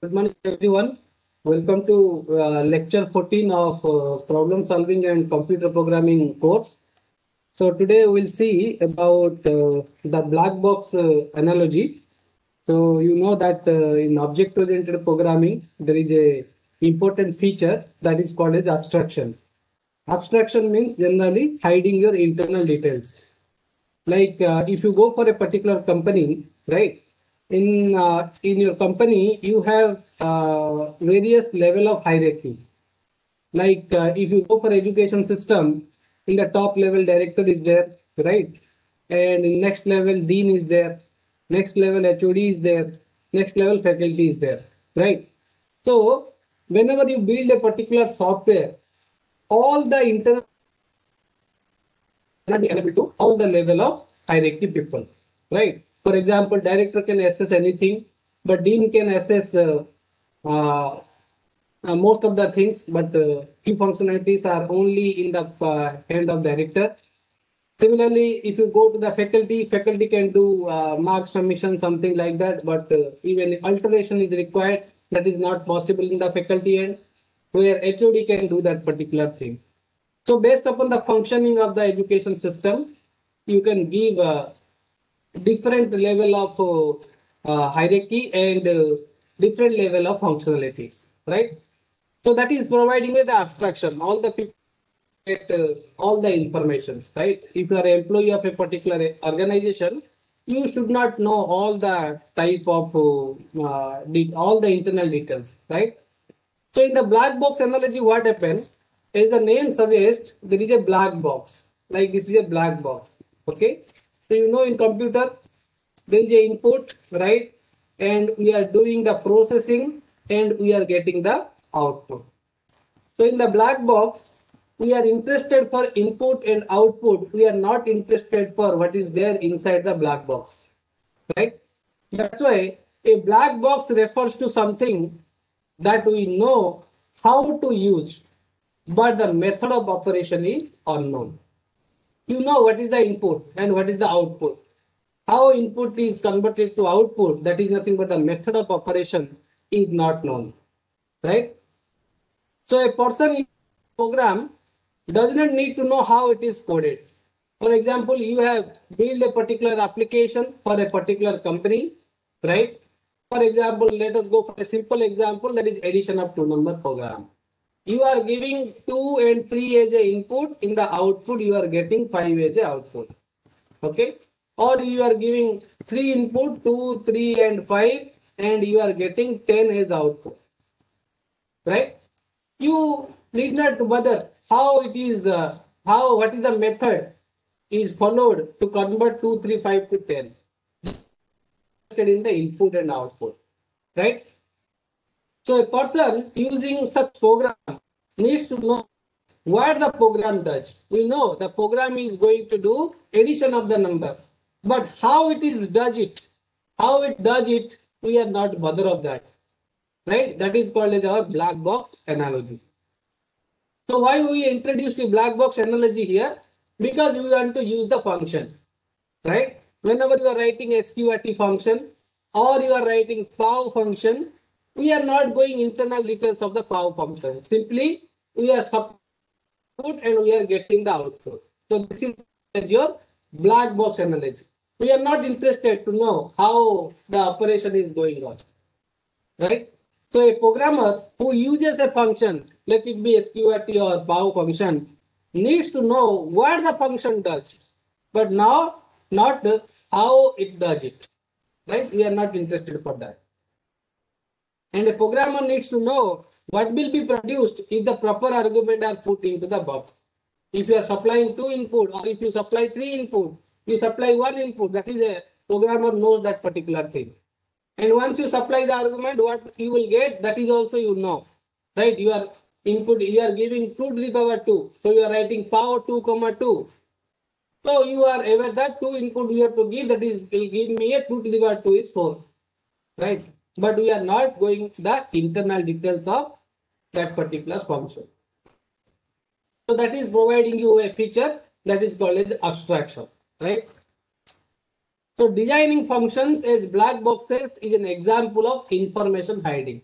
Good morning, everyone. Welcome to lecture 14 of problem solving and computer programming course. So today we'll see about the black box analogy. So you know that in object-oriented programming, there is a important feature that is called as abstraction. Abstraction means generally hiding your internal details. Like if you go for a particular company, right? In your company, you have various level of hierarchy. Like if you go for education system, in the top level director is there, right? And in next level dean is there, next level HOD is there, next level faculty is there, right? So whenever you build a particular software, all the internal cannot be available to all the level of hierarchy people, right? For example, director can access anything, but dean can access uh, most of the things, but few functionalities are only in the hand of director. Similarly, if you go to the faculty, faculty can do mark submission, something like that, but even if alteration is required, that is not possible in the faculty end, where HOD can do that particular thing. So based upon the functioning of the education system, you can give a different level of hierarchy and different level of functionalities, right? So that is providing with the abstraction. All the people get all the informations, right? If you are an employee of a particular organization, you should not know all the type of all the internal details, right? So in the black box analogy, what happens is the name suggests there is a black box. Like this is a black box. Okay. So you know in computer there is a input, right? And we are doing the processing and we are getting the output. So in the black box, we are interested for input and output. We are not interested for what is there inside the black box, right? That's why a black box refers to something that we know how to use, but the method of operation is unknown. You know what is the input and what is the output. How input is converted to output, that is nothing but the method of operation is not known, right? So a person in program does not need to know how it is coded. For example, you have built a particular application for a particular company, right? For example, let us go for a simple example, that is addition of two number program. You are giving 2 and 3 as a input, in the output you are getting 5 as a output. Okay? Or you are giving 3 input, 2, 3 and 5, and you are getting 10 as output. Right? You need not bother how it is, what is the method is followed to convert 2, 3, 5 to 10 in the input and output, right? So a person using such program needs to know what the program does. We know the program is going to do addition of the number, but how it is does it, we are not bother of that, right? That is called as our black box analogy. So why we introduced the black box analogy here? Because we want to use the function, right? Whenever you are writing sqrt function or you are writing pow function, we are not going internal details of the pow function. Simply we are subput and we are getting the output. So this is your black box analogy. We are not interested to know how the operation is going on, right? So a programmer who uses a function, let it be sqrt or pow function, needs to know what the function does, but now not how it does it, right? We are not interested for that. And a programmer needs to know what will be produced if the proper argument are put into the box. If you are supplying 2 input or if you supply 3 input, you supply 1 input, that is a programmer knows that particular thing. And once you supply the argument, what you will get, that is also you know, right? You are input, you are giving 2 to the power 2. So you are writing power 2 comma 2. So you are aware that 2 input you have to give, that is will give me a 2 to the power 2 is 4, right? But we are not going the internal details of that particular function. So that is providing you a feature that is called as abstraction, right? So designing functions as black boxes is an example of information hiding.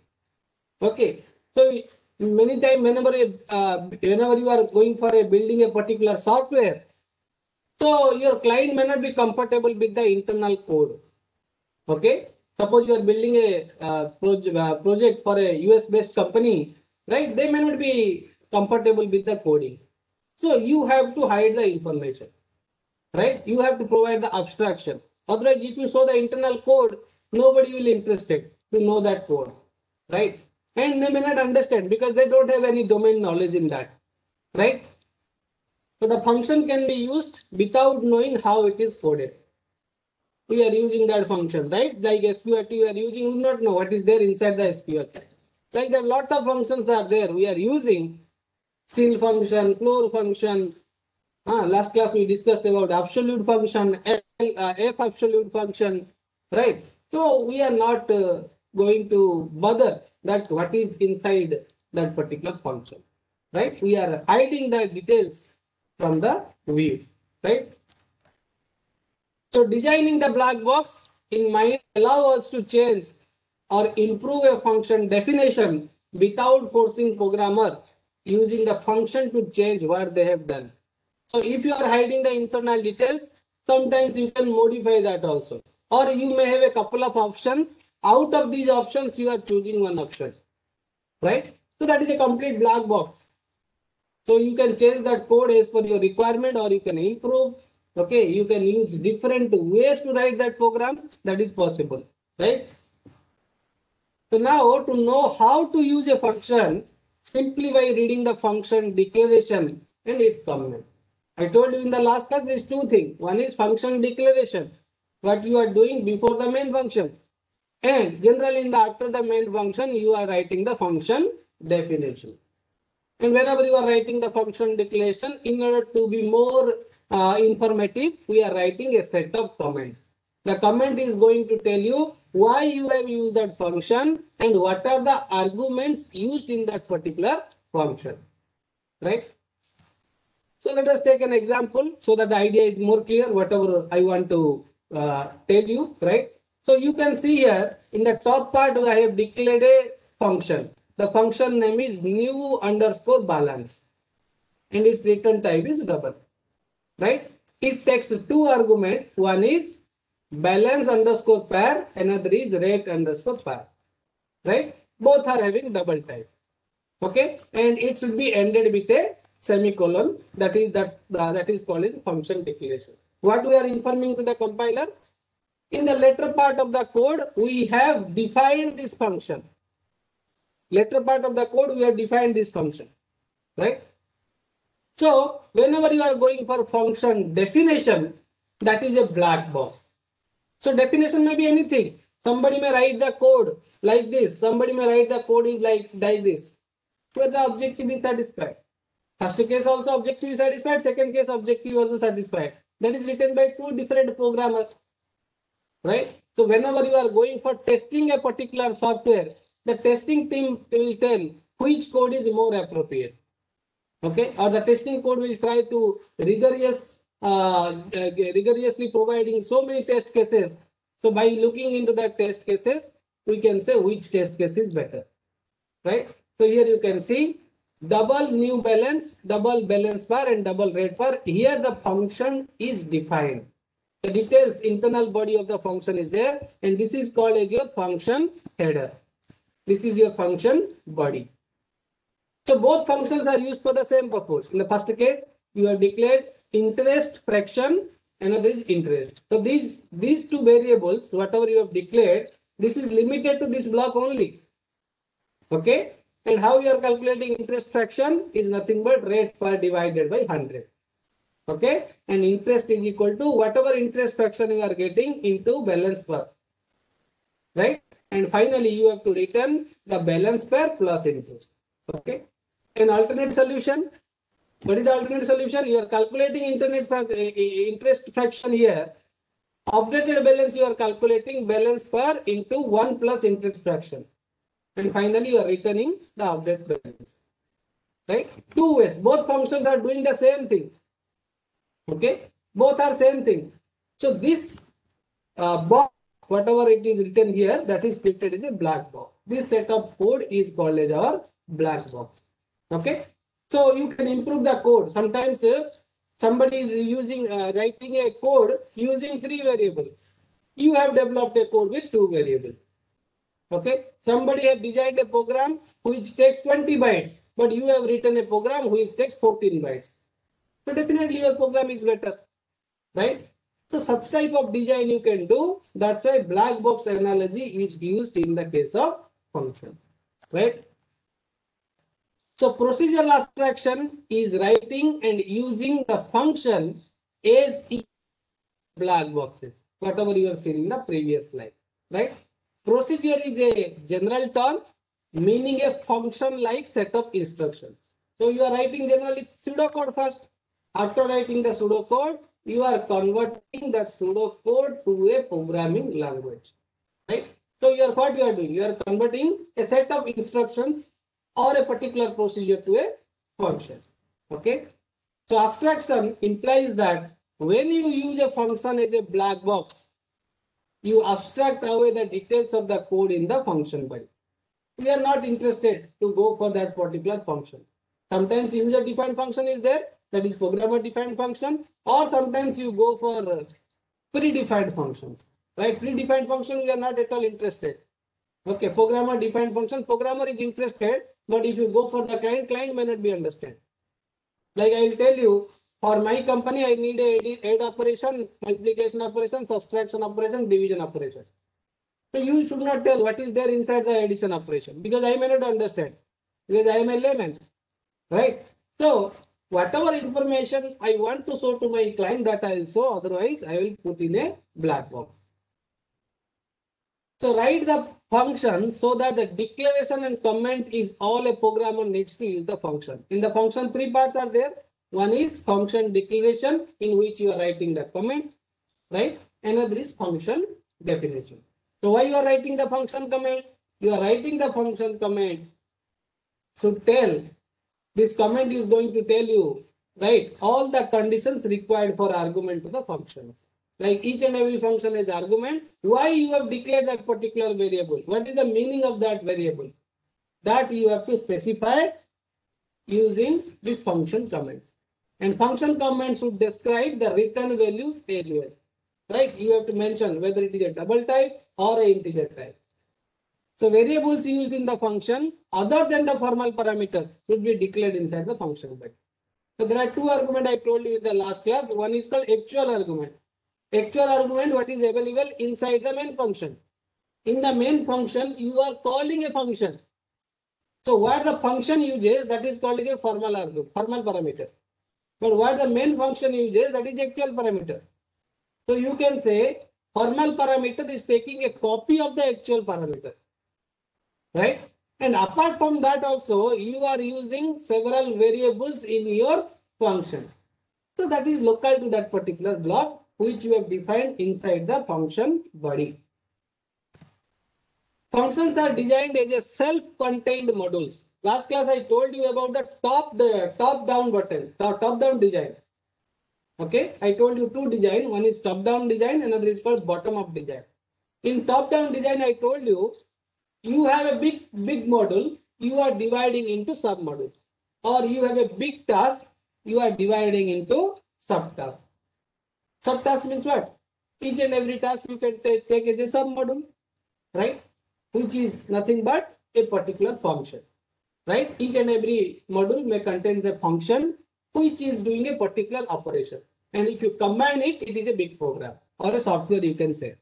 Okay. So many times whenever you are going for a building a particular software, so your client may not be comfortable with the internal code. Okay. Suppose you are building a project for a US based company, right? They may not be comfortable with the coding. So you have to hide the information, right? You have to provide the abstraction. Otherwise, if you show the internal code, nobody will interested to know that code, right? And they may not understand because they don't have any domain knowledge in that, right? So the function can be used without knowing how it is coded. We are using that function, right? Like SQLT, we are using, we do not know what is there inside the SQL. Like there are lot of functions are there. We are using ceil function, floor function. Last class we discussed about absolute function, F absolute function, right? So we are not going to bother that what is inside that particular function, right? We are hiding the details from the view, right? So designing the black box in mind allow us to change or improve a function definition without forcing programmer using the function to change what they have done. So if you are hiding the internal details, sometimes you can modify that also. Or you may have a couple of options. Out of these options, you are choosing one option, right? So that is a complete black box. So you can change that code as per your requirement or you can improve. Okay, you can use different ways to write that program. That is possible, right? So now to know how to use a function, simply by reading the function declaration and its comment. I told you in the last class these two things. One is function declaration, what you are doing before the main function. And generally in the after the main function, you are writing the function definition. And whenever you are writing the function declaration, in order to be more informative, we are writing a set of comments. The comment is going to tell you why you have used that function and what are the arguments used in that particular function, right? So let us take an example so that the idea is more clear, whatever I want to tell you, right? So you can see here in the top part, I have declared a function. The function name is new underscore balance and its return type is double, right? It takes two arguments. One is balance underscore pair, another is rate underscore pair, right? Both are having double type. Okay, and it should be ended with a semicolon. That is called as function declaration. What we are informing to the compiler, in the later part of the code we have defined this function. Later part of the code we have defined this function, right? So whenever you are going for function definition, that is a black box. So definition may be anything. Somebody may write the code like this. Somebody may write the code is like this, where the objective is satisfied. First case also objective is satisfied, second case objective also satisfied. That is written by two different programmers, right? So whenever you are going for testing a particular software, the testing team will tell which code is more appropriate. Okay, or the testing code will try to rigorously providing so many test cases. So by looking into the test cases, we can say which test case is better, right? So here you can see double new balance, double balance pair and double rate pair. Here the function is defined. The details internal body of the function is there and this is called as your function header. This is your function body. So both functions are used for the same purpose. In the first case, you have declared interest fraction, another is interest. So these two variables, whatever you have declared, this is limited to this block only. Okay. And how you are calculating interest fraction is nothing but rate per divided by 100. Okay. And interest is equal to whatever interest fraction you are getting into balance per. Right. And finally, you have to return the balance per plus interest. Okay. An alternate solution. What is the alternate solution? You are calculating interest fraction here. Updated balance you are calculating balance per into 1 plus interest fraction. And finally you are returning the update balance. Right? Two ways. Both functions are doing the same thing. Okay? Both are same thing. So this box whatever it is written here, that is scripted is a black box. This set of code is called as our black box. Okay. So you can improve the code. Sometimes somebody is using writing a code using 3 variables. You have developed a code with 2 variables. Okay. Somebody has designed a program which takes 20 bytes, but you have written a program which takes 14 bytes. So definitely your program is better, right? So such type of design you can do. That's why black box analogy is used in the case of function, right? So procedural abstraction is writing and using the function as black boxes, whatever you have seen in the previous slide, right? Procedure is a general term meaning a function like set of instructions. So you are writing generally pseudocode first. After writing the pseudocode, you are converting that pseudocode to a programming language, right? So what you are doing? You are converting a set of instructions or a particular procedure to a function. Okay. So abstraction implies that when you use a function as a black box, you abstract away the details of the code in the function body. We are not interested to go for that particular function. Sometimes user defined function is there, that is programmer defined function, or sometimes you go for predefined functions, right? Predefined function we are not at all interested. Okay, programmer defined function, programmer is interested, but if you go for the client, client may not be understand. Like I will tell you, for my company, I need a add operation, multiplication operation, subtraction operation, division operation. So you should not tell what is there inside the addition operation because I may not understand because I am a layman, right? So whatever information I want to show to my client, that I will show, otherwise I will put in a black box. So write the function so that the declaration and comment is all a programmer needs to use the function. In the function, 3 parts are there. One is function declaration, in which you are writing the comment, right? Another is function definition. So why you are writing the function comment? You are writing the function comment to tell, this comment is going to tell you, right, all the conditions required for argument to the functions. Like each and every function has argument. Why you have declared that particular variable? What is the meaning of that variable? That you have to specify using this function comments. And function comments should describe the return values as well. Right? You have to mention whether it is a double type or an integer type. So variables used in the function other than the formal parameter should be declared inside the function body. So there are 2 arguments I told you in the last class. One is called actual argument. Actual argument, what is available inside the main function. In the main function, you are calling a function. So what the function uses, that is called a formal argument, formal parameter. But what the main function uses, that is actual parameter. So you can say formal parameter is taking a copy of the actual parameter, right? And apart from that also, you are using several variables in your function. So that is local to that particular block which you have defined inside the function body. Functions are designed as a self-contained modules. Last class I told you about the top-down button, top-down design. Okay, I told you 2 design. One is top-down design, another is called bottom-up design. In top-down design, I told you, you have a big module, you are dividing into sub-modules. Or you have a big task, you are dividing into sub-tasks. Sub-task means what? Each and every task you can take as a sub-module, right? Which is nothing but a particular function, right? Each and every module may contain a function which is doing a particular operation. And if you combine it, it is a big program or a software, you can say.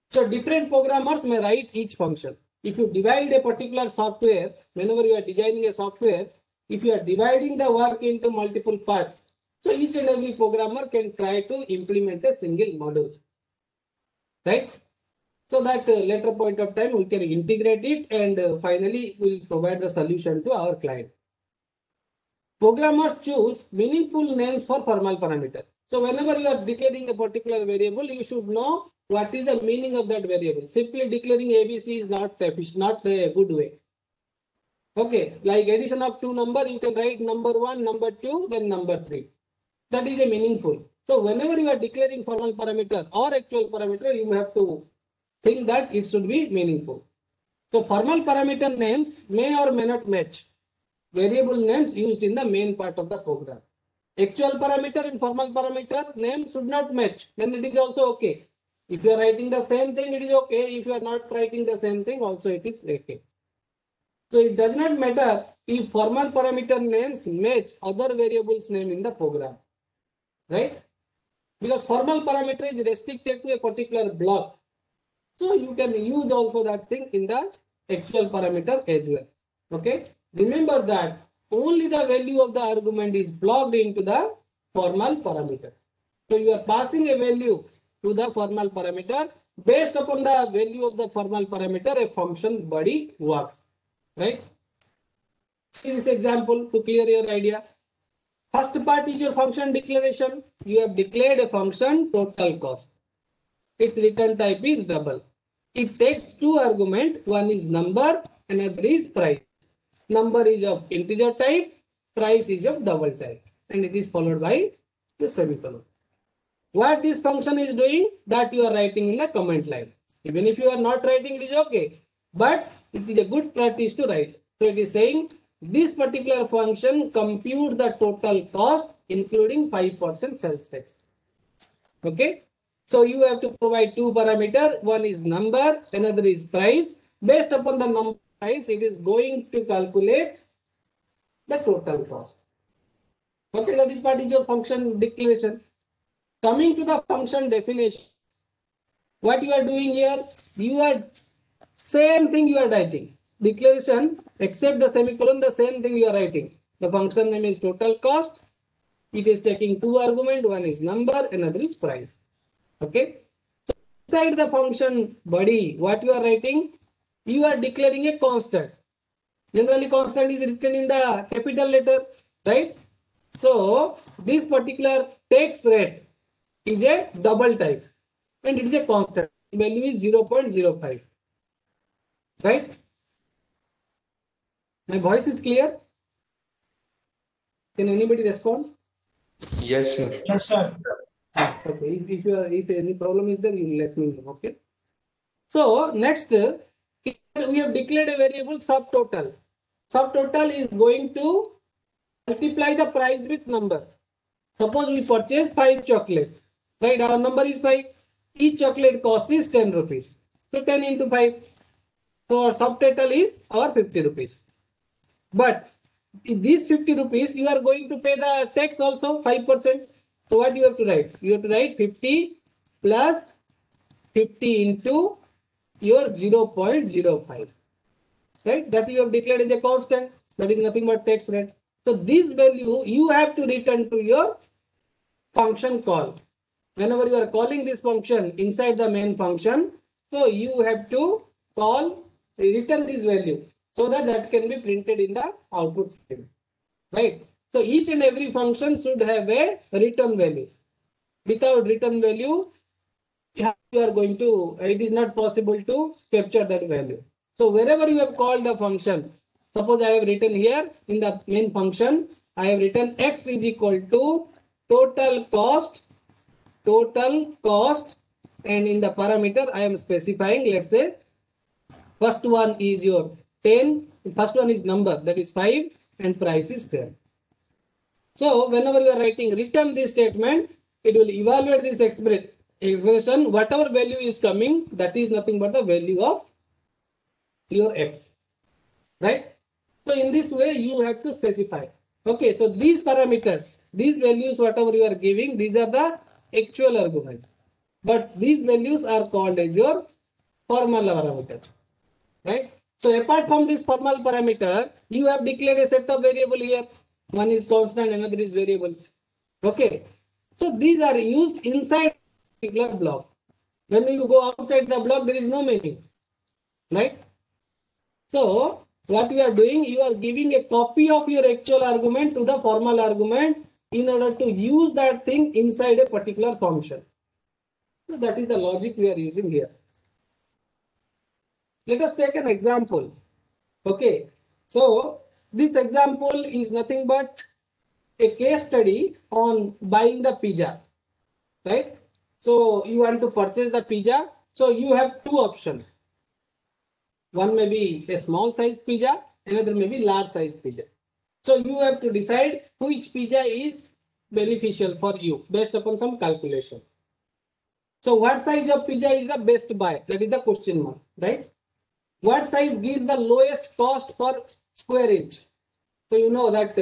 So different programmers may write each function. If you divide a particular software, whenever you are designing a software, if you are dividing the work into multiple parts, so each and every programmer can try to implement a single module, right? So that later point of time, we can integrate it and finally we will provide the solution to our client. Programmers choose meaningful names for formal parameter. So whenever you are declaring a particular variable, you should know what is the meaning of that variable. Simply declaring ABC is not a good way. Okay, like addition of 2 numbers, you can write number 1, number 2, then number 3. That is a meaningful. So whenever you are declaring formal parameter or actual parameter, you have to think that it should be meaningful. So formal parameter names may or may not match variable names used in the main part of the program. Actual parameter and formal parameter name should not match. Then it is also okay. If you are writing the same thing, it is okay. If you are not writing the same thing, also it is okay. So it does not matter if formal parameter names match other variables name in the program, right? Because formal parameter is restricted to a particular block. So you can use also that thing in the actual parameter as well. Okay. Remember that only the value of the argument is blocked into the formal parameter. So you are passing a value to the formal parameter. Based upon the value of the formal parameter, a function body works. Right? See this example to clear your idea. First part is your function declaration. You have declared a function total cost. Its return type is double. It takes two arguments. One is number, another is price. Number is of integer type, price is of double type, and it is followed by the semicolon. What this function is doing, that you are writing in the comment line. Even if you are not writing, it is okay, but it is a good practice to write. So it is saying this particular function computes the total cost including 5% sales tax. Okay. So you have to provide two parameters. One is number, another is price. Based upon the number price, it is going to calculate the total cost. Okay, that is part is your function declaration. Coming to the function definition, what you are doing here, you are same thing you are writing. Declaration, except the semicolon, the same thing you are writing. The function name is total cost. It is taking two arguments. One is number, another is price. Okay. So inside the function body, what you are writing, you are declaring a constant. Generally, constant is written in the capital letter, right? So this particular tax rate is a double type and it is a constant. Value is 0.05. Right? My voice is clear? Can anybody respond? Yes, sir. Yes, sir. Okay. If any problem is there, you let me know. Okay. So next, we have declared a variable subtotal. Subtotal is going to multiply the price with number. Suppose we purchase 5 chocolate, right? Our number is 5. Each chocolate cost is 10 rupees. So 10 into 5. So our subtotal is our 50 rupees. But these 50 rupees, you are going to pay the tax also 5%. So what you have to write? You have to write 50 plus 50 into your 0.05. Right? That you have declared as a constant. That is nothing but tax rate. So this value you have to return to your function call. Whenever you are calling this function inside the main function, so you have to return this value so that that can be printed in the output stream. Right? So each and every function should have a return value. Without return value, you are going to, it is not possible to capture that value. So wherever you have called the function, suppose I have written here in the main function, I have written x is equal to total cost, and in the parameter I am specifying, let's say, first one is your 10, first one is number, that is 5, and price is 10. So whenever you are writing return this statement, it will evaluate this expression, whatever value is coming, that is nothing but the value of your x, right? So in this way you have to specify. Okay, so these parameters, these values, whatever you are giving, these are the actual argument, but these values are called as your formal parameter, right? So apart from this formal parameter, you have declared a set of variable here. One is constant, another is variable. Okay, so these are used inside particular block. When you go outside the block, there is no meaning, right? So what you are doing, you are giving a copy of your actual argument to the formal argument in order to use that thing inside a particular function. So that is the logic we are using here. Let us take an example. Okay, so this example is nothing but a case study on buying the pizza. right? So you want to purchase the pizza. So you have two options. One may be a small size pizza, another may be large size pizza. So you have to decide which pizza is beneficial for you based upon some calculation. So what size of pizza is the best buy? That is the question mark, right? What size gives the lowest cost per square inch? So you know that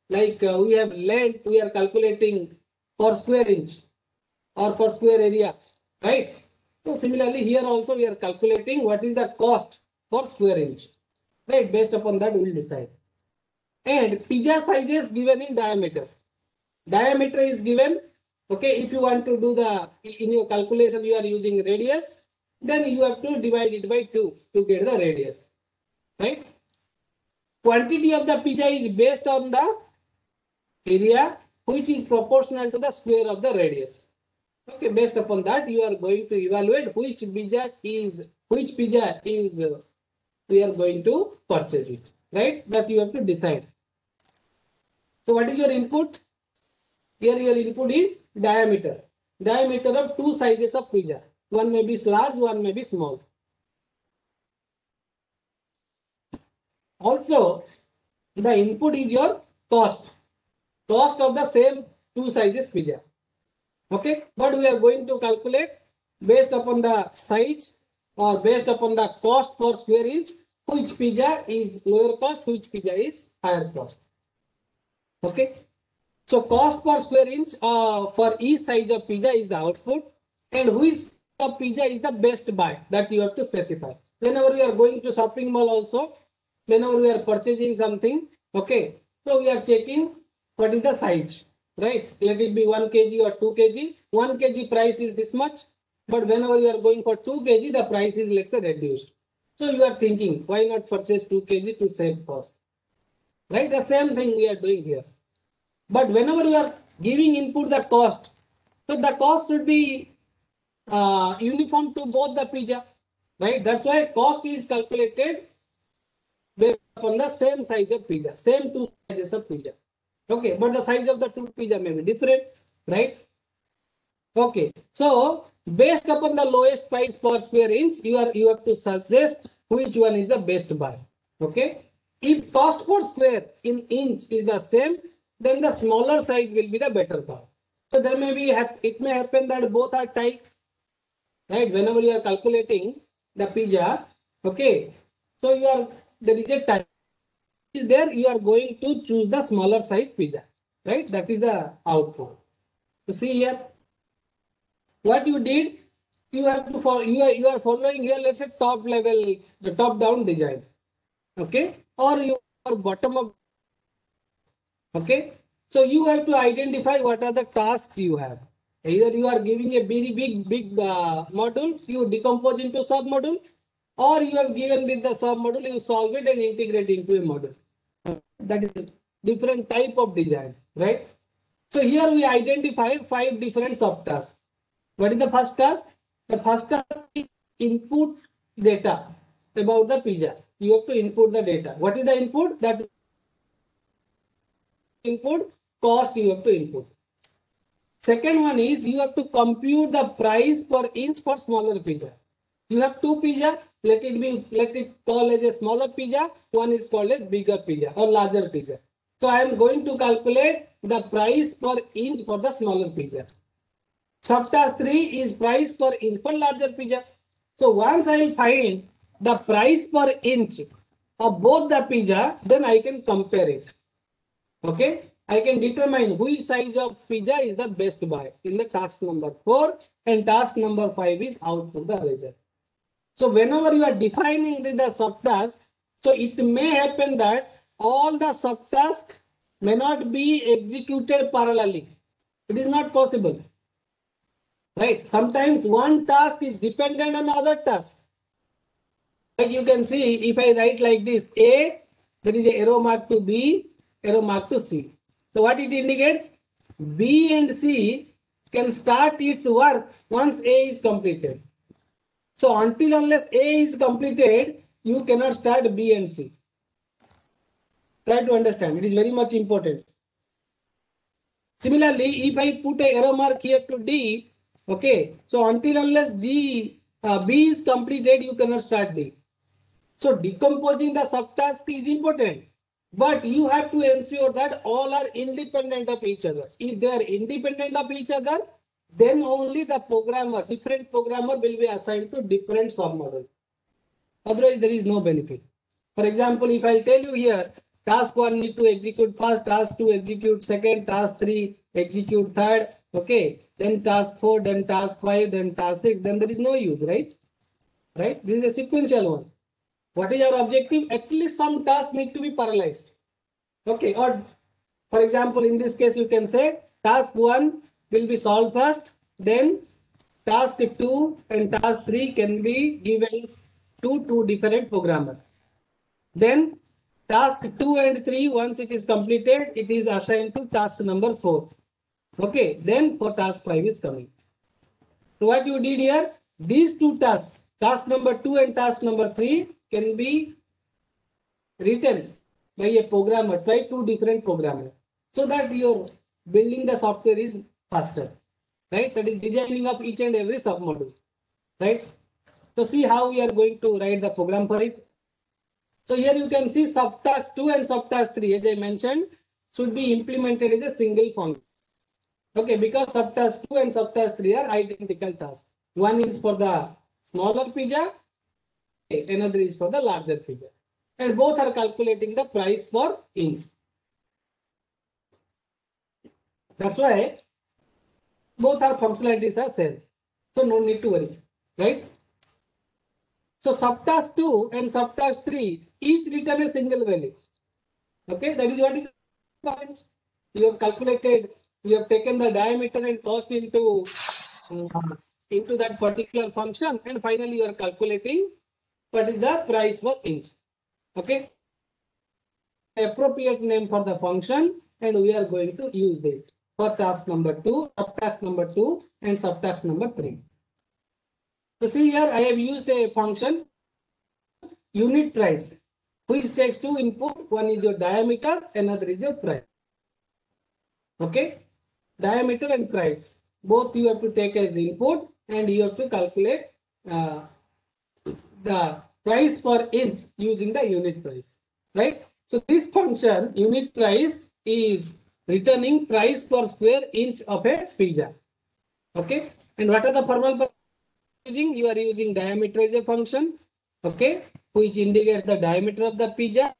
we have land, we are calculating per square inch or per square area, right? So similarly here also we are calculating what is the cost per square inch, right? Based upon that we will decide. And pizza sizes given in diameter. Diameter is given. Okay, if you want to do the in your calculation you are using radius, then you have to divide it by 2 to get the radius, right? Quantity of the pizza is based on the area which is proportional to the square of the radius. Okay, based upon that you are going to evaluate which pizza is we are going to purchase it, right? That you have to decide. So what is your input? Here your input is diameter. Diameter of two sizes of pizza. One may be large, one may be small. Also, the input is your cost. Cost of the same two sizes pizza. Okay, but we are going to calculate based upon the size or based upon the cost per square inch, which pizza is lower cost, which pizza is higher cost. Okay, so cost per square inch for each size of pizza is the output, and which of pizza is the best buy, that you have to specify. Whenever we are going to shopping mall also, whenever we are purchasing something, okay, so we are checking what is the size, right? Let it be 1 kg or 2 kg. 1 kg price is this much, but whenever you are going for 2 kg, the price is, let's say, reduced. So you are thinking, why not purchase 2 kg to save cost, right? The same thing we are doing here. But whenever you are giving input the cost, so the cost should be uniform to both the pizza, right? That's why cost is calculated based upon the same size of pizza, same two sizes of pizza. Okay, but the size of the two pizza may be different, right? Okay, so based upon the lowest price per square inch, you have to suggest which one is the best buy. Okay, if cost per square in inch is the same, then the smaller size will be the better buy. So there may be it may happen that both are tight, right? Whenever you are calculating the pizza, okay, so there is a tie is there, you are going to choose the smaller size pizza, right? That is the output. So see here, what you did, you have to follow, you are following here, let's say top level, the top down design, okay, or you are bottom up, okay. So you have to identify what are the tasks you have. Either you are giving a very big module, you decompose into sub module, or you have given with the sub module, you solve it and integrate into a module. That is different type of design, right? So here we identify 5 different subtasks. What is the first task? The first task is input data about the pizza. You have to input the data. What is the input? That input cost you have to input. Second one is you have to compute the price per inch for smaller pizza. You have two pizza, let it call as a smaller pizza, one is called as bigger pizza or larger pizza. So I am going to calculate the price per inch for the smaller pizza. Subtask 3 is price per inch for larger pizza. So once I will find the price per inch of both the pizza, then I can compare it. Okay, I can determine which size of pizza is the best buy in the task number 4, and task number 5 is output the result. So whenever you are defining the subtask, so it may happen that all the subtasks may not be executed parallelly. It is not possible, right? Sometimes one task is dependent on other task. Like you can see, if I write like this, A, there is an arrow mark to B, arrow mark to C. So what it indicates? B and C can start its work once A is completed. So until unless A is completed, you cannot start B and C. Try to understand. It is very much important. Similarly, if I put a arrow mark here to D, okay, so until unless D B is completed, you cannot start D. So decomposing the subtask is important, but you have to ensure that all are independent of each other. If they are independent of each other, then only the programmer, different programmer will be assigned to different submodel. Otherwise, there is no benefit. For example, if I tell you here, task 1 need to execute first, task 2 execute second, task 3 execute third, okay, then task 4, then task 5, then task 6, then there is no use, right? Right? This is a sequential one. What is our objective? At least some tasks need to be parallelized. Okay, or for example, in this case, you can say task 1 will be solved first, then task 2 and task 3 can be given to two different programmers. Then task 2 and 3, once it is completed, it is assigned to task number 4. Okay, then for task 5 is coming. So what you did here, these two tasks, task number 2 and task number 3 can be written by a programmer, by two different programmers, so that your building the software is faster, right? That is designing of each and every submodule, right? So see how we are going to write the program for it. So here you can see subtask 2 and subtask 3, as I mentioned, should be implemented as a single function. Okay, because subtask 2 and subtask 3 are identical tasks. One is for the smaller pizza, another is for the larger pizza. And both are calculating the price per inch. That's why both our functionalities are same. So no need to worry, right? So subtask 2 and subtask 3 each return a single value. Okay, that is what is important. You have calculated, you have taken the diameter and cost into that particular function, and finally you are calculating what is the price per inch. Okay, the appropriate name for the function, and we are going to use it for task number 2, subtask number 2 and subtask number 3. So see here, I have used a function unit price, which takes two input. One is your diameter, another is your price. Okay, diameter and price, both you have to take as input, and you have to calculate the price per inch using the unit price, right? So this function unit price is returning price per square inch of a pizza. Okay, and what are the formal using? You are using diameter as a function, okay, which indicates the diameter of the pizza.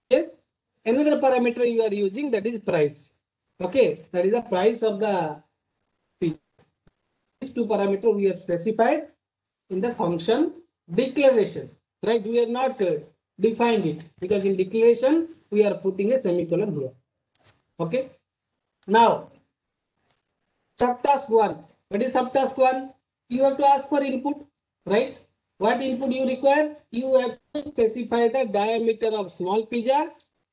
Yes, another parameter you are using, that is price. Okay, that is the price of the pizza. These two parameters we have specified in the function declaration, right? We are not defined it, because in declaration we are putting a semicolon here. Okay, now subtask 1. What is subtask 1? You have to ask for input, right? What input you require? You have to specify the diameter of small pizza,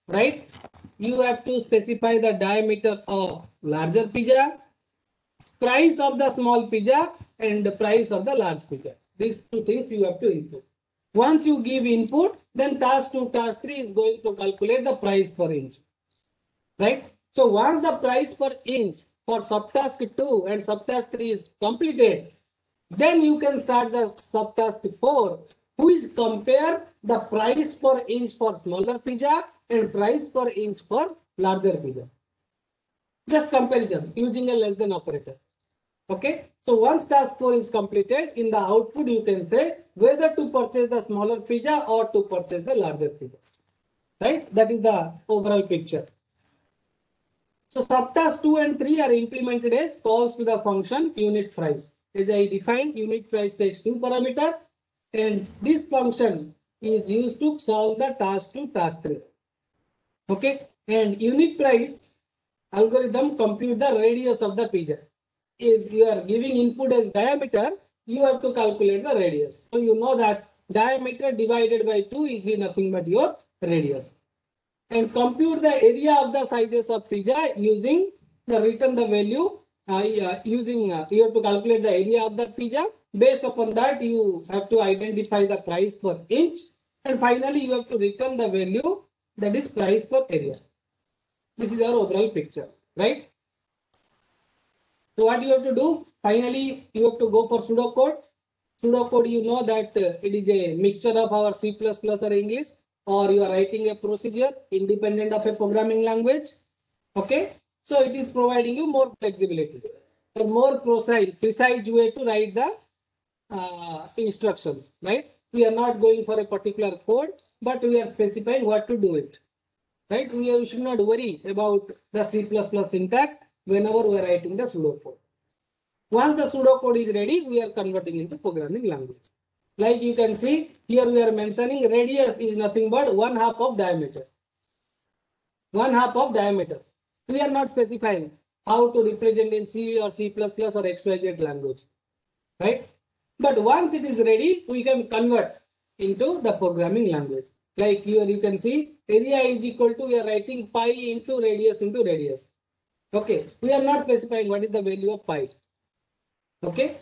right? You have to specify the diameter of larger pizza, price of the small pizza, and the price of the large pizza. These two things you have to input. Once you give input, then task 2, task 3 is going to calculate the price per inch, right? So once the price per inch for subtask 2 and subtask 3 is completed, then you can start the subtask 4, which compare the price per inch for smaller pizza and price per inch for larger pizza. Just comparison using a less than operator. Okay, so once task 4 is completed, in the output you can say whether to purchase the smaller pizza or to purchase the larger pizza, right? That is the overall picture. So subtask 2 and 3 are implemented as calls to the function unit price. As I defined, unit price takes two parameters, and this function is used to solve the task 2, task 3. Okay, and unit price algorithm compute the radius of the pizza. Is you are giving input as diameter, you have to calculate the radius. So you know that diameter divided by 2 is nothing but your radius. And compute the area of the sizes of pizza using the return the value you have to calculate the area of the pizza. Based upon that, you have to identify the price per inch, and finally you have to return the value, that is price per area. This is our overall picture, right? So what you have to do? Finally, you have to go for pseudocode. Pseudocode, you know that it is a mixture of our C++ or English, or you are writing a procedure independent of a programming language. Okay, so it is providing you more flexibility, a more precise way to write the instructions, right? We are not going for a particular code, but we are specifying what to do it, right? We should not worry about the C++ syntax whenever we are writing the pseudocode. Once the pseudocode is ready, we are converting into programming language. Like you can see here, we are mentioning radius is nothing but 1/2 of diameter. 1/2 of diameter. We are not specifying how to represent in C or C++ or XYZ language, right? But once it is ready, we can convert into the programming language. Like here you can see area is equal to, we are writing pi into radius. Okay, we are not specifying what is the value of pi. Okay,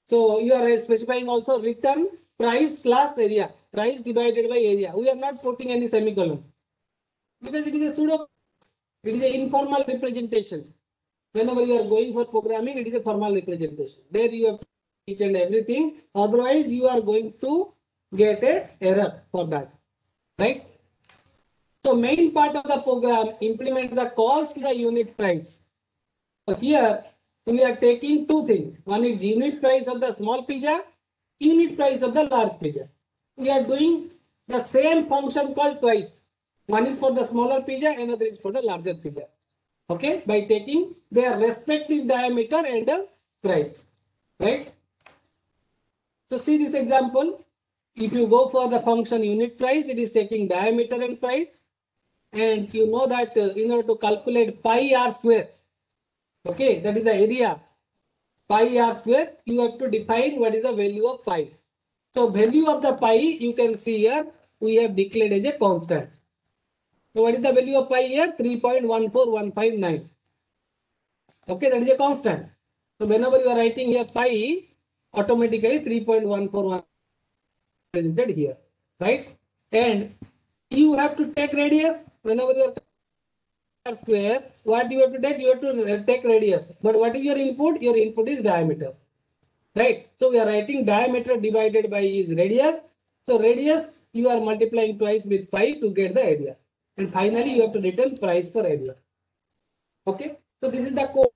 so you are specifying also return price slash area, price divided by area. We are not putting any semicolon because it is a pseudo, it is an informal representation. Whenever you are going for programming, it is a formal representation. There you have each and everything. Otherwise, you are going to get a error for that, right? So main part of the program implements the calls to the unit price. So here we are taking two things. One is unit price of the small pizza, unit price of the large pizza. We are doing the same function call twice. One is for the smaller pizza, another is for the larger pizza. Okay, by taking their respective diameter and the price, right? So see this example. If you go for the function unit price, it is taking diameter and price. And you know that in order to calculate pi r square, okay, that is the area, pi r square, you have to define what is the value of pi. So value of the pi, you can see here, we have declared as a constant. So what is the value of pi here? 3.14159. Okay, that is a constant. So whenever you are writing here pi, automatically 3.141 presented here, right? And you have to take radius whenever you are square. What you have to take? You have to take radius. But what is your input? Your input is diameter, right? So we are writing diameter divided by is radius. So radius you are multiplying twice with pi to get the area, and finally you have to return price per area. Okay, so this is the code,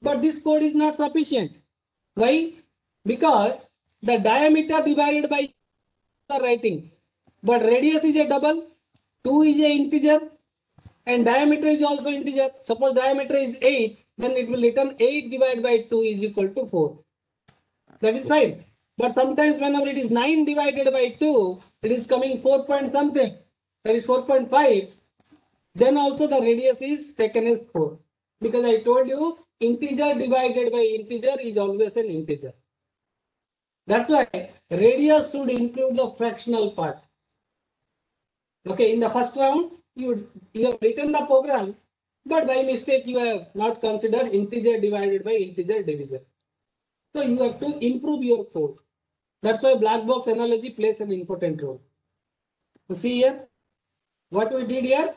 but this code is not sufficient. Why? Because the diameter divided by writing, but radius is a double, 2 is a integer, and diameter is also integer. Suppose diameter is 8, then it will return 8 divided by 2 is equal to 4. That is fine. But sometimes whenever it is 9 divided by 2, it is coming 4 point something, that is 4.5. Then also the radius is taken as 4. Because I told you integer divided by integer is always an integer. That's why radius should include the fractional part. Okay, in the first round, you have written the program, but by mistake you have not considered integer divided by integer division. So you have to improve your code. That's why black box analogy plays an important role. You see here what we did here.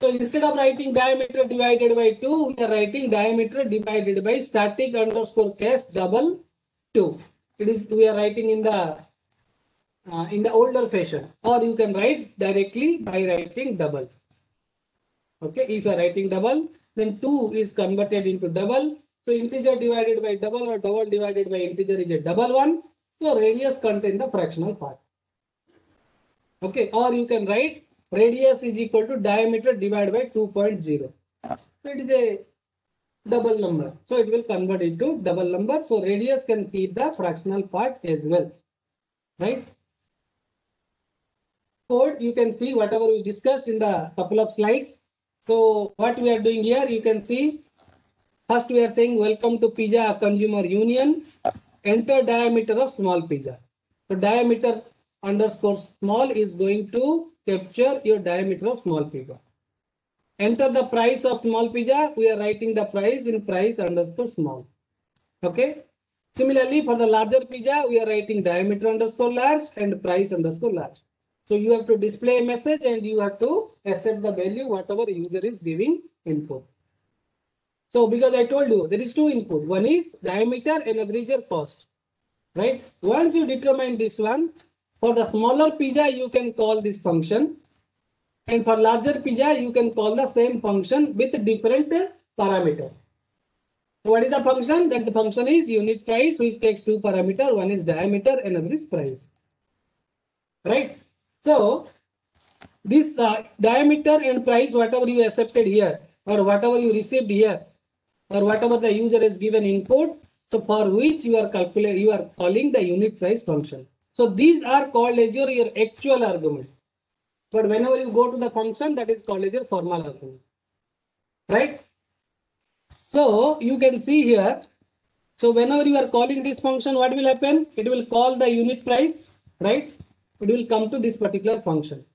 So instead of writing diameter divided by 2, we are writing diameter divided by static underscore case double 2. It is, we are writing in the older fashion, or you can write directly by writing double. Okay, if you are writing double, then 2 is converted into double. So integer divided by double or double divided by integer is a double one. So radius contains the fractional part. Okay, or you can write radius is equal to diameter divided by 2.0. So it is a double number. So it will convert into double number. So radius can keep the fractional part as well, right? Code, you can see whatever we discussed in the couple of slides. So what we are doing here, you can see, first we are saying welcome to Pizza Consumer Union. Enter diameter of small pizza. So diameter underscore small is going to capture your diameter of small pizza. Enter the price of small pizza. We are writing the price in price underscore small. Okay. Similarly, for the larger pizza, we are writing diameter underscore large and price underscore large. So you have to display a message and you have to accept the value whatever user is giving input. So because I told you there is two input, one is diameter and another is your cost, right? Once you determine this one, for the smaller pizza you can call this function, and for larger pizza you can call the same function with different parameter. So what is the function? That the function is unit price, which takes two parameter, one is diameter and another is price, right? So this diameter and price, whatever you accepted here or whatever you received here or whatever the user has given input, so for which you are calling the unit price function. So these are called as your actual argument. But whenever you go to the function, that is called as your formal argument, right? So you can see here. So whenever you are calling this function, what will happen? It will call the unit price, right? It will come to this particular function.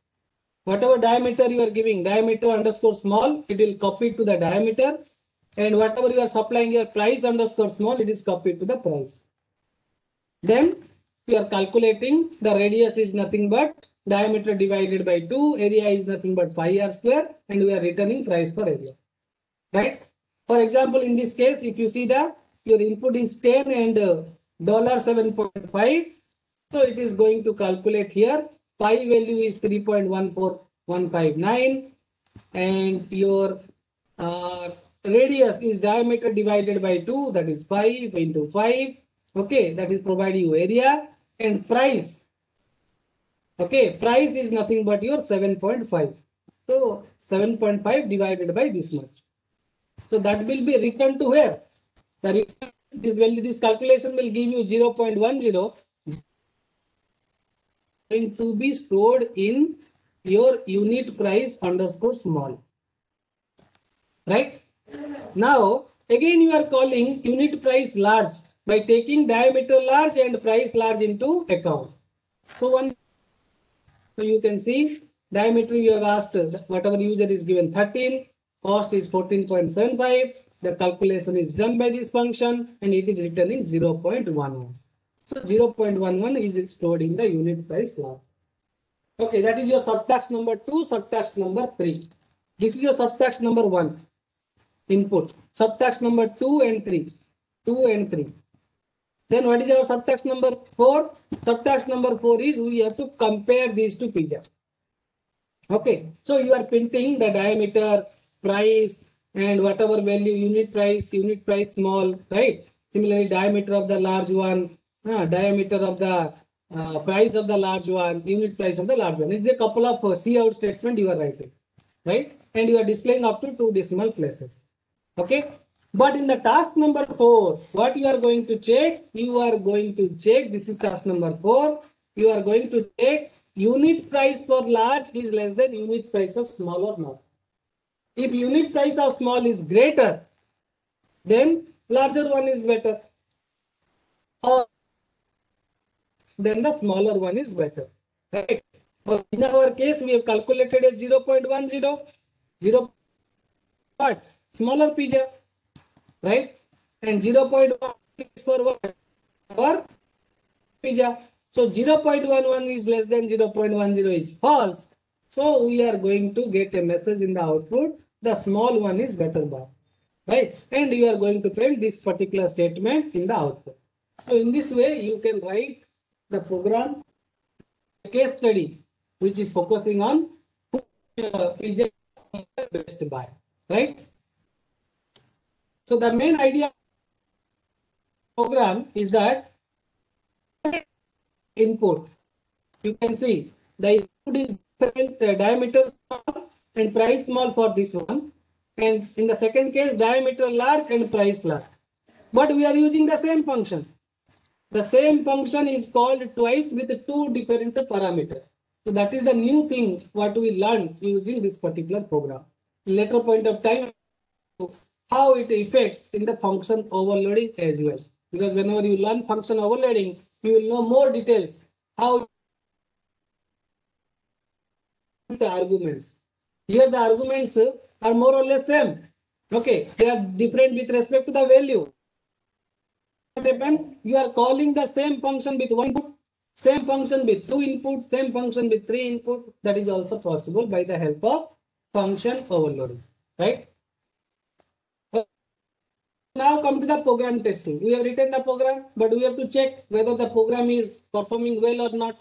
Whatever diameter you are giving, diameter underscore small, it will copy to the diameter. And whatever you are supplying your price underscore small, it is copied to the price. Then you are calculating the radius is nothing but diameter divided by 2, area is nothing but pi r square, and we are returning price per area, right? For example, in this case, if you see your input is 10 and $7.5, so it is going to calculate here. Pi value is 3.14159, and your radius is diameter divided by 2, that is 5 into 5. Okay, that is providing you area, and price. Okay, price is nothing but your 7.5. So 7.5 divided by this much. So that will be returned to where? This calculation will give you 0.10, going to be stored in your unit price underscore small, right? Now again you are calling unit price large by taking diameter large and price large into account. So you can see diameter you have asked, whatever user is given 13, cost is 14.75. The calculation is done by this function and it is returning 0.11. So 0.11 is stored in the unit price large. Okay, that is your subtask number 2, subtask number 3. This is your subtask number 1 input. Subtask number 2 and 3. 2 and 3. Then what is our subtask number 4? Subtask number 4 is we have to compare these two pizza. Okay, so you are printing the diameter, price, and whatever value unit price small, right? Similarly, diameter of the large one, diameter of the price of the large one, unit price of the large one. It's a couple of cout statement you are writing, right? And you are displaying up to 2 decimal places. Okay. But in the task number 4, what you are going to check? You are going to check, this is task number 4. You are going to check unit price for large is less than unit price of small or not. If unit price of small is greater, then larger one is better. Or then the smaller one is better. Right? But in our case, we have calculated a 0.10. 0. What? Smaller pizza. Right? And 0.1 is for what? For pizza. So 0.11 is less than 0.10 is false. So we are going to get a message in the output. The small one is better bar. Right? And you are going to print this particular statement in the output. So in this way, you can write the program case study, which is focusing on pizza best buy. Right? So the main idea of the program is that input, you can see the input is diameter small and price small for this one, and in the second case diameter large and price large, but we are using the same function. The same function is called twice with 2 different parameters. So that is the new thing what we learned using this particular program. Later point of time, how it affects in the function overloading as well, because whenever you learn function overloading, you will know more details how the arguments. Here the arguments are more or less same. Okay, they are different with respect to the value. What happened? You are calling the same function with 1 input, same function with 2 inputs, same function with 3 input. That is also possible by the help of function overloading, right? Now come to the program testing. We have written the program, but we have to check whether the program is performing well or not.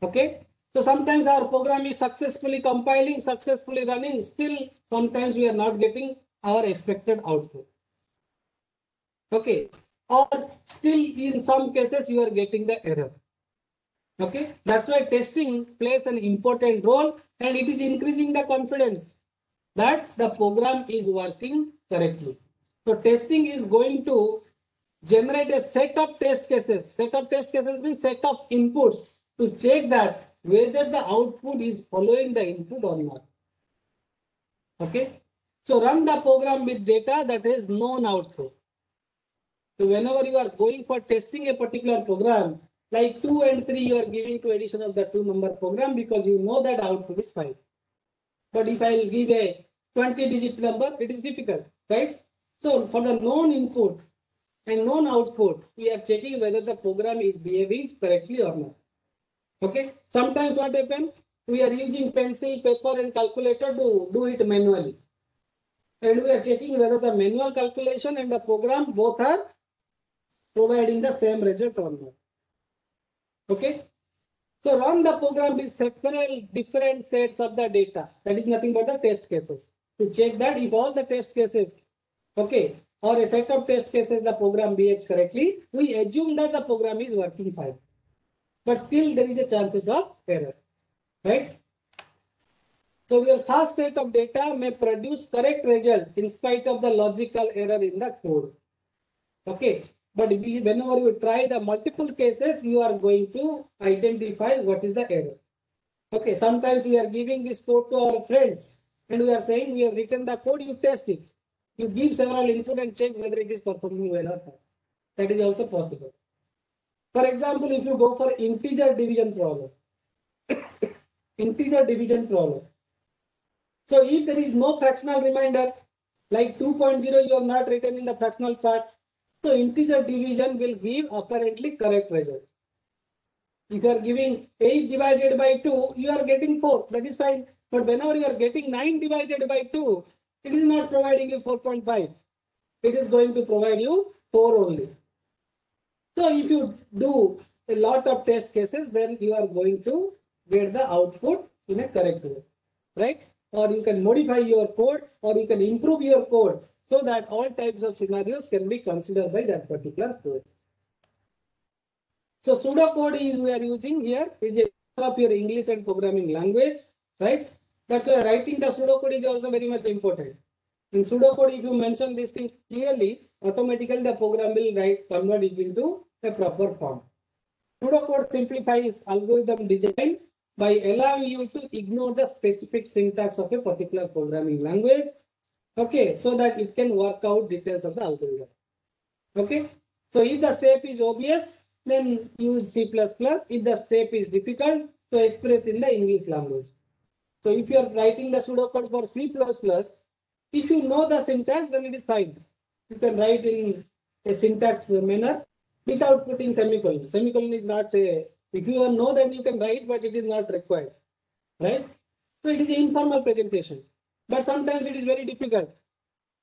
Okay. So sometimes our program is successfully compiling, successfully running. Still, sometimes we are not getting our expected output. Okay. Or still, in some cases, you are getting the error. Okay. That's why testing plays an important role, and it is increasing the confidence that the program is working correctly. So testing is going to generate a set of test cases. Set of test cases means set of inputs to check that whether the output is following the input or not. Okay. So run the program with data that is known output. So whenever you are going for testing a particular program, like 2 and 3, you are giving to addition of the 2-number program because you know that output is 5. But if I will give a 20-digit number, it is difficult, right? So for the known input and known output, we are checking whether the program is behaving correctly or not. Okay. Sometimes what happens? We are using pencil, paper, and calculator to do it manually. And we are checking whether the manual calculation and the program both are providing the same result or not. Okay. So run the program with several different sets of the data. That is nothing but the test cases. To check that if all the test cases, okay, or a set of test cases, the program behaves correctly, we assume that the program is working fine. But still there is a chances of error, right? So your first set of data may produce correct result in spite of the logical error in the code. Okay. But whenever you try the multiple cases, you are going to identify what is the error. Okay, sometimes we are giving this code to our friends and we are saying we have written the code, you test it. You give several input and check whether it is performing well or not. That is also possible. For example, if you go for integer division problem, integer division problem. So if there is no fractional remainder, like 2.0, you have not written in the fractional part, so integer division will give apparently correct result. If you are giving 8 divided by 2, you are getting 4. That is fine. But whenever you are getting 9 divided by 2, it is not providing you 4.5. It is going to provide you 4 only. So if you do a lot of test cases, then you are going to get the output in a correct way. Right? Or you can modify your code or you can improve your code so that all types of scenarios can be considered by that particular code. So pseudocode is we are using here is a of your English and programming language, right? That's why writing the pseudocode is also very much important. In pseudocode, if you mention this thing clearly, automatically the program will convert it into a proper form. Pseudocode simplifies algorithm design by allowing you to ignore the specific syntax of a particular programming language, okay, so that it can work out details of the algorithm. Okay, so if the step is obvious, then use C++. If the step is difficult, so express in the English language. So if you are writing the pseudocode for C++, if you know the syntax, then it is fine. You can write in a syntax manner without putting semicolon. Semicolon is not a, if you know that you can write, but it is not required, right? So it is an informal presentation, but sometimes it is very difficult.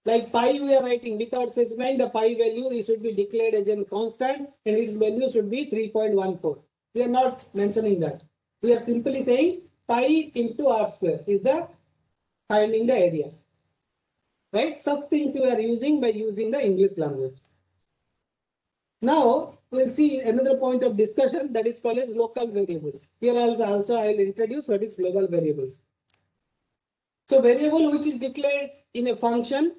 Like pi we are writing without specifying the pi value, it should be declared as a constant and its value should be 3.14. We are not mentioning that. We are simply saying pi into r square is the finding the area. Right? Such things we are using by using the English language. Now we'll see another point of discussion that is called as local variables. Here also I will introduce what is global variables. So variable which is declared in a function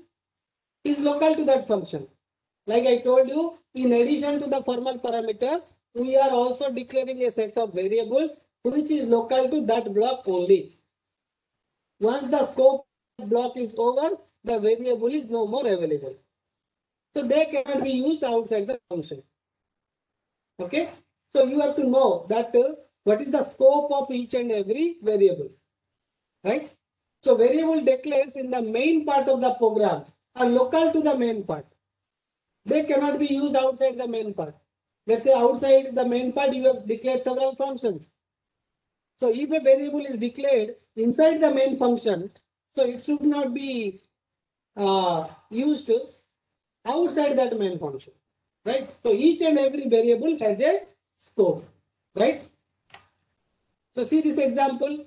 is local to that function. Like I told you, in addition to the formal parameters, we are also declaring a set of variables which is local to that block only. Once the scope block is over, the variable is no more available. So they cannot be used outside the function. Okay. So you have to know that what is the scope of each and every variable. Right. So variable declares in the main part of the program are local to the main part. They cannot be used outside the main part. Let's say outside the main part, you have declared several functions. So if a variable is declared inside the main function, so it should not be used outside that main function, right? So each and every variable has a scope, right? So see this example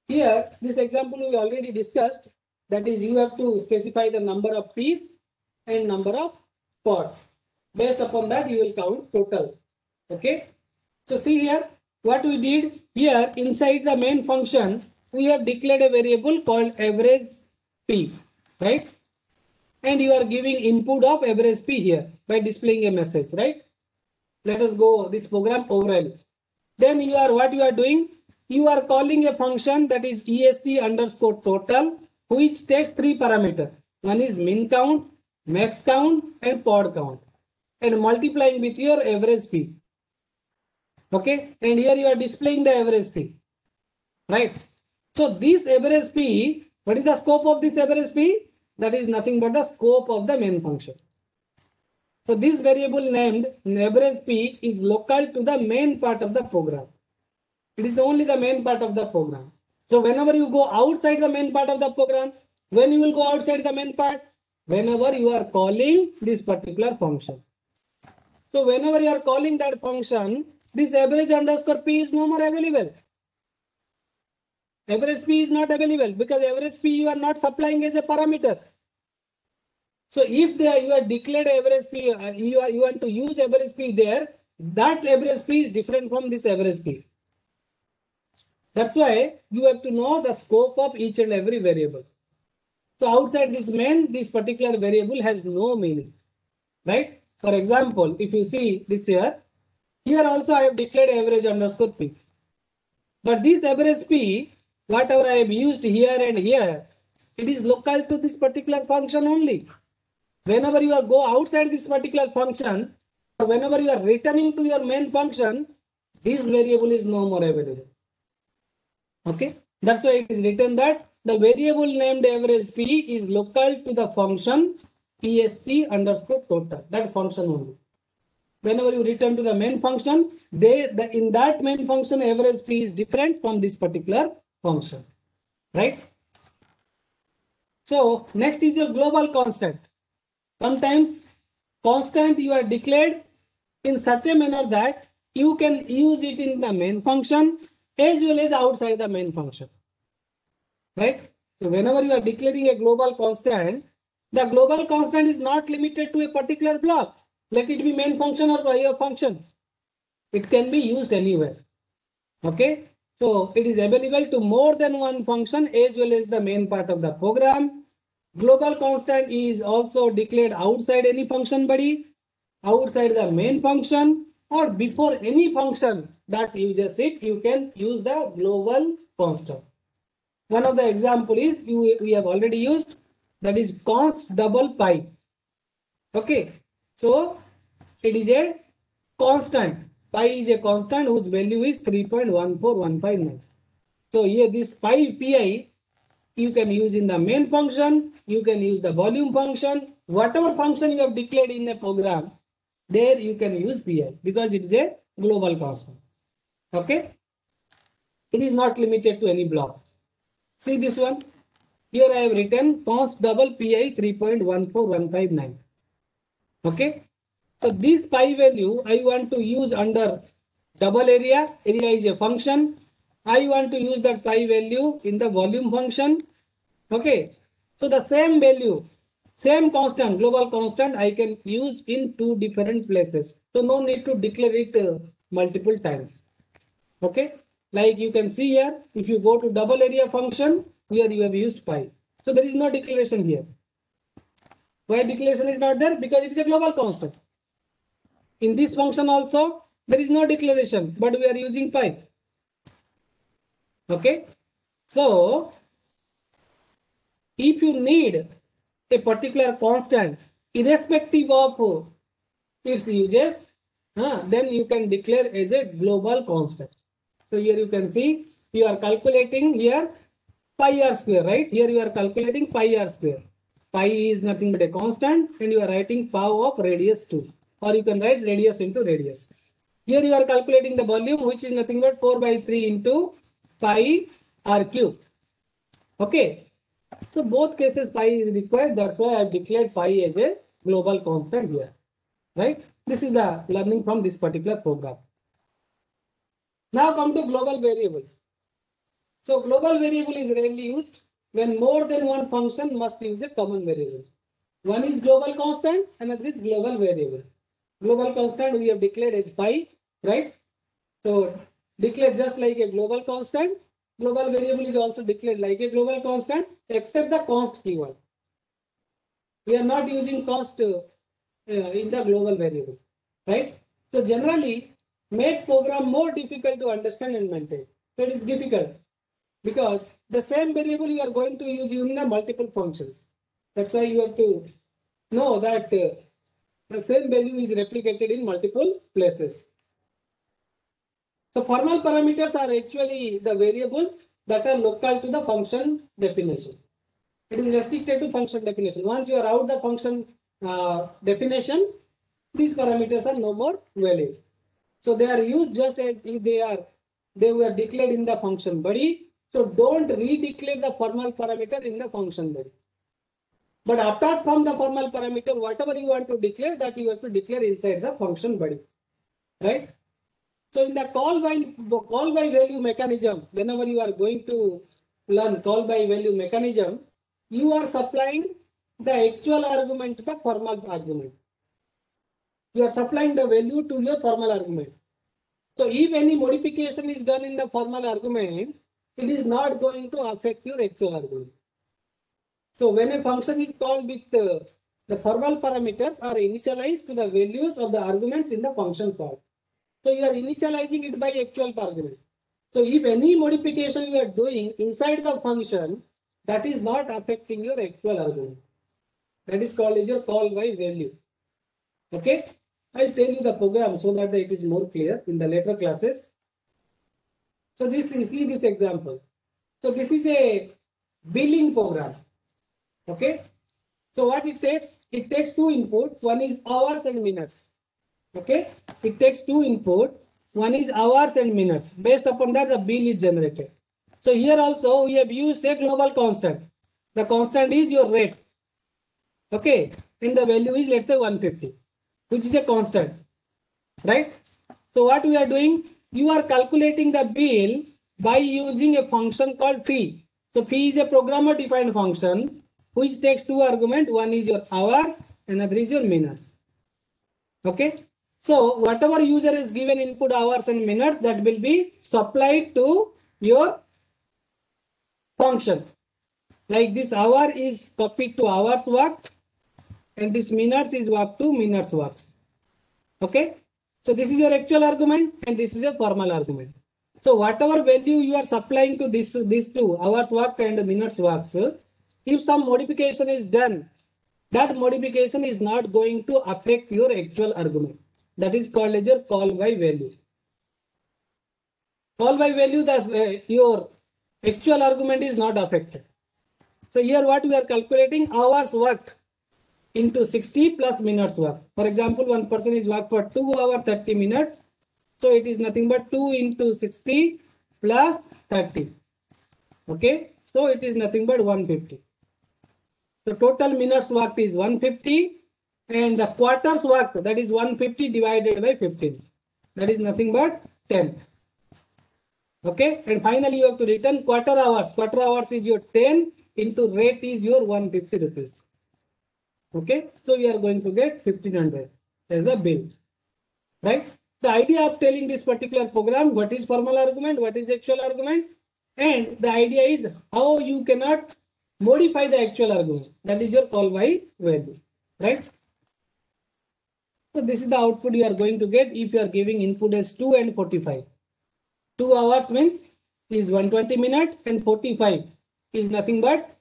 here. This example we already discussed. That is, you have to specify the number of peas and number of pods. Based upon that, you will count total. Okay. So see here what we did here inside the main function. We have declared a variable called average p, right? And you are giving input of average p here by displaying a message, right? Let us go this program overall. Then what you are doing? You are calling a function that is est underscore total, which takes three parameters. One is min count, max count, and pod count, and multiplying with your average p. Okay, and here you are displaying the average p, right? So this average p, what is the scope of this average p? That is nothing but the scope of the main function. So this variable named average p is local to the main part of the program. It is only the main part of the program. So whenever you go outside the main part of the program, when you will go outside the main part? Whenever you are calling this particular function. So whenever you are calling that function, this average underscore p is no more available. Average p is not available because average p you are not supplying as a parameter. So if you are declared average p, you want to use average p there, that average p is different from this average p. That's why you have to know the scope of each and every variable. So outside this main, this particular variable has no meaning, right? For example, if you see this here also I have declared average underscore p. But this average p, whatever I have used here and here, it is local to this particular function only. Whenever you are go outside this particular function, or whenever you are returning to your main function, this variable is no more available. Okay, that's why it is written that the variable named average p is local to the function est underscore total, that function only. Whenever you return to the main function, in that main function average p is different from this particular function, right? So next is your global constant. Sometimes constant you are declared in such a manner that you can use it in the main function as well as outside the main function, right? So whenever you are declaring a global constant, the global constant is not limited to a particular block. Let it be main function or your function. It can be used anywhere. Okay. So it is available to more than one function as well as the main part of the program. Global constant is also declared outside any function body, outside the main function, or before any function that uses it, you can use the global constant. One of the example is we have already used, that is const double pi. Okay, so it is a constant. Pi is a constant whose value is 3.14159. So here this pi you can use in the main function, you can use the volume function, whatever function you have declared in the program, there you can use pi because it is a global constant. Okay, it is not limited to any block. See this one. Here I have written const double pi 3.14159. Okay. So this pi value I want to use under double area. Area is a function. I want to use that pi value in the volume function. Okay. So the same value, same constant, global constant, I can use in two different places. So no need to declare it multiple times. Okay. Like you can see here, if you go to double area function, here you have used pi. So there is no declaration here. Why declaration is not there? Because it is a global constant. In this function also, there is no declaration, but we are using pi. Okay. So if you need a particular constant, irrespective of its uses, then you can declare as a global constant. So here you can see you are calculating here pi r square, right? Here you are calculating pi r square. Pi is nothing but a constant and you are writing power of radius 2, or you can write radius into radius. Here you are calculating the volume, which is nothing but 4 by 3 into pi r cube. Okay. So both cases pi is required. That's why I have declared pi as a global constant here, right? This is the learning from this particular program. Now come to global variable. So global variable is rarely used when more than one function must use a common variable. One is global constant, another is global variable. Global constant we have declared as pi, right? So declared just like a global constant. Global variable is also declared like a global constant, except the const keyword. We are not using const in the global variable, right? So generally, make program more difficult to understand and maintain. So it is difficult because the same variable you are going to use in the multiple functions. That's why you have to know that the same value is replicated in multiple places. So formal parameters are actually the variables that are local to the function definition. It is restricted to function definition. Once you are out the function definition, these parameters are no more valid. So they are used just as if they were declared in the function body. So don't redeclare the formal parameter in the function body. But apart from the formal parameter, whatever you want to declare, that you have to declare inside the function body, right? So in the call by value mechanism, whenever you are going to learn call by value mechanism, you are supplying the actual argument to the formal argument. You are supplying the value to your formal argument. So if any modification is done in the formal argument, it is not going to affect your actual argument. So when a function is called with the formal parameters are initialized to the values of the arguments in the function part. So you are initializing it by actual argument. So if any modification you are doing inside the function, that is not affecting your actual argument. That is called as your call by value. Okay, I'll tell you the program so that it is more clear in the later classes. So this you see this example. So this is a billing program. Okay, so what it takes two input. One is hours and minutes. Okay, it takes two input. One is hours and minutes. Based upon that, the bill is generated. So here also we have used a global constant. The constant is your rate. Okay, and the value is let's say 150, which is a constant, right? So what we are doing, you are calculating the bill by using a function called fee. So fee is a programmer defined function which takes two arguments. One is your hours, another is your minutes. Okay. So whatever user is given input hours and minutes, that will be supplied to your function. Like this hour is copied to hours worked, and this minutes is worked to minutes works. Okay. So this is your actual argument and this is a formal argument. So whatever value you are supplying to these two, hours worked and minutes works, if some modification is done, that modification is not going to affect your actual argument. That is called as your call by value. Call by value, that your actual argument is not affected. So here what we are calculating, hours worked into 60 plus minutes work. For example, one person is worked for 2 hours 30 minutes. So it is nothing but 2 into 60 plus 30. Okay. So it is nothing but 150. So total minutes worked is 150 and the quarters worked, that is 150 divided by 15. That is nothing but 10. Okay. And finally you have to return quarter hours. Quarter hours is your 10 into rate is your 150 rupees. Okay. So we are going to get 1500 as the bill. Right. The idea of telling this particular program, what is formal argument, what is actual argument, and the idea is how you cannot modify the actual argument. That is your call by value, right? So this is the output you are going to get if you are giving input as 2 and 45. 2 hours means is 120 minutes and 45 is nothing but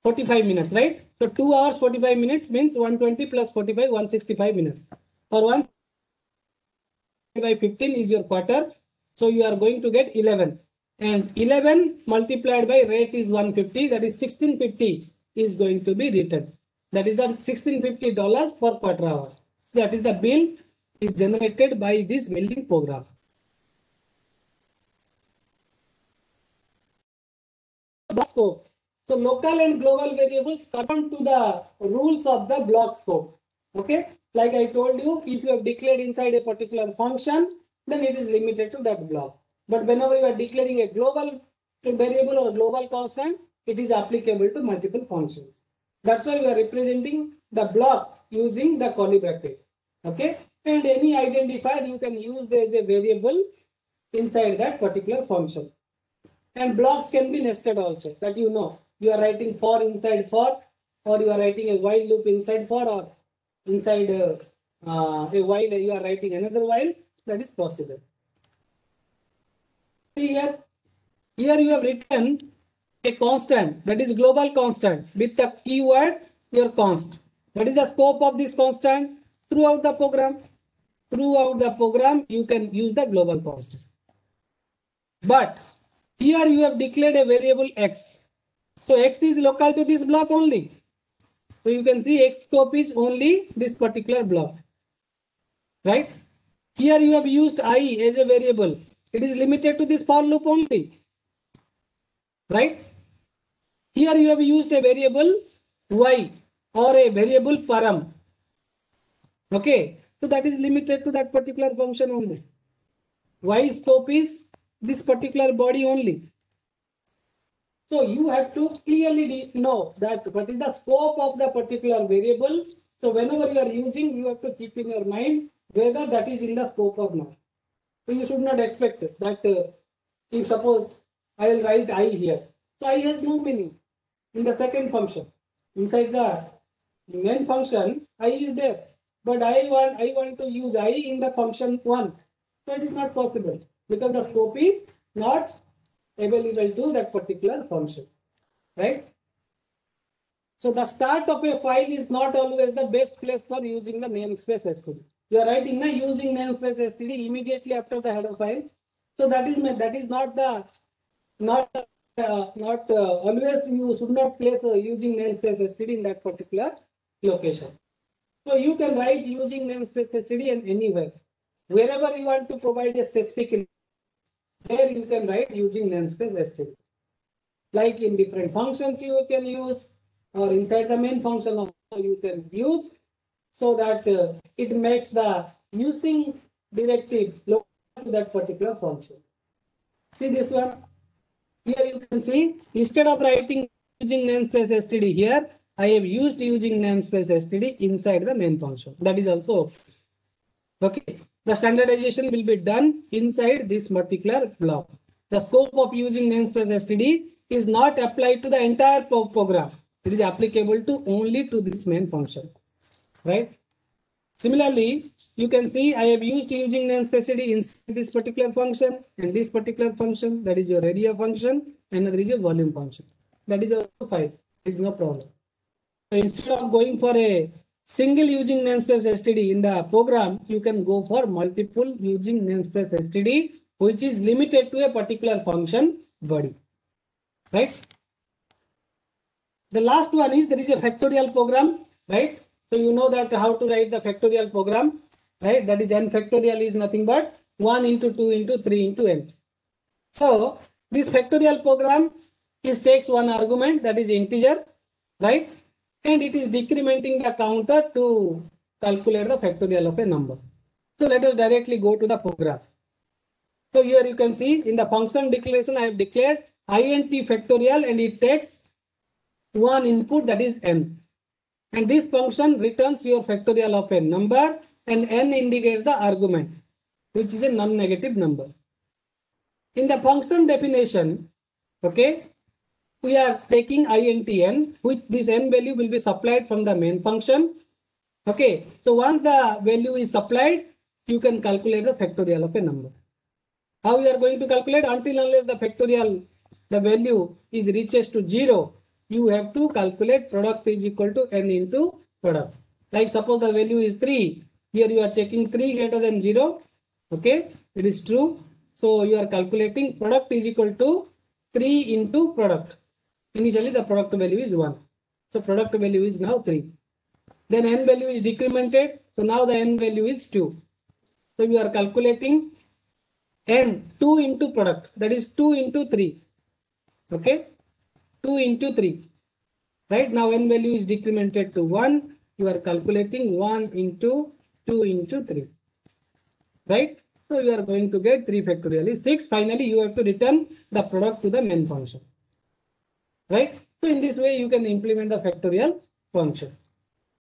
45 minutes, right? So 2 hours 45 minutes means 120 plus 45, 165 minutes. For 1 by 15 is your quarter. So you are going to get 11. And 11 multiplied by rate is 150. That is 1650 is going to be written. That is the $1650 per quarter hour. That is the bill is generated by this billing program. Scope. So local and global variables conform to the rules of the block scope. Okay, like I told you, if you have declared inside a particular function, then it is limited to that block. But whenever you are declaring a global variable or a global constant, it is applicable to multiple functions. That's why we are representing the block using the curly bracket. Okay, and any identifier you can use as a variable inside that particular function. And blocks can be nested also, that you know. You are writing for inside for, or you are writing a while loop inside for, or inside a while you are writing another while. That is possible. See here, here you have written a constant, that is global constant, with the keyword your const. What is the scope of this constant? Throughout the program. Throughout the program, you can use the global constant. But here you have declared a variable x. So x is local to this block only. So you can see x scope is only this particular block. Right? Here you have used I as a variable. It is limited to this for loop only. Right? Here you have used a variable y or a variable param. Okay. So that is limited to that particular function only. Y scope is this particular body only. So you have to clearly know that what is the scope of the particular variable. So whenever you are using, you have to keep in your mind whether that is in the scope or not. So you should not expect that if suppose I will write I here. So I has no meaning in the second function. Inside the main function, I is there. But I want to use I in the function 1. So it is not possible because the scope is not available to that particular function, right? So the start of a file is not always the best place for using the namespace std. You are writing now using namespace std immediately after the header file. So that is not always you should not place using namespace std in that particular location. So you can write using namespace std and anywhere. Wherever you want to provide a specific, there you can write using namespace std. Like in different functions you can use, or inside the main function also you can use, so that it makes the using directive local to that particular function. See this one. Here you can see, instead of writing using namespace std here, I have used using namespace std inside the main function. That is also okay. The standardization will be done inside this particular block. The scope of using namespace std is not applied to the entire program. It is applicable to only to this main function, right? Similarly, you can see I have used using namespace std inside this particular function and this particular function. That is your area function, and another is your volume function. That is also fine. There is no problem. So instead of going for a single using namespace std in the program, you can go for multiple using namespace std, which is limited to a particular function body, right? The last one is there is a factorial program, right? So you know that how to write the factorial program, right? That is n factorial is nothing but 1 into 2 into 3 into n. So this factorial program takes one argument, that is integer, right? And it is decrementing the counter to calculate the factorial of a number. So let us directly go to the program. So here you can see in the function declaration I have declared int factorial, and it takes one input, that is n. And this function returns your factorial of a number, and n indicates the argument, which is a non-negative number. In the function definition, okay, we are taking int n, which this n value will be supplied from the main function. Okay, so once the value is supplied, you can calculate the factorial of a number. How you are going to calculate? Until unless the factorial, the value is reaches to 0, you have to calculate product is equal to n into product. Like suppose the value is 3, here you are checking 3 greater than 0. Okay, it is true. So you are calculating product is equal to 3 into product. Initially the product value is 1. So product value is now 3. Then n value is decremented. So now the n value is 2. So you are calculating n 2 into product, that is 2 into 3. Okay, 2 into 3. Right now, n value is decremented to 1. You are calculating 1 into 2 into 3. Right? So you are going to get 3 factorial is 6. Finally, you have to return the product to the main function. Right? So in this way, you can implement the factorial function.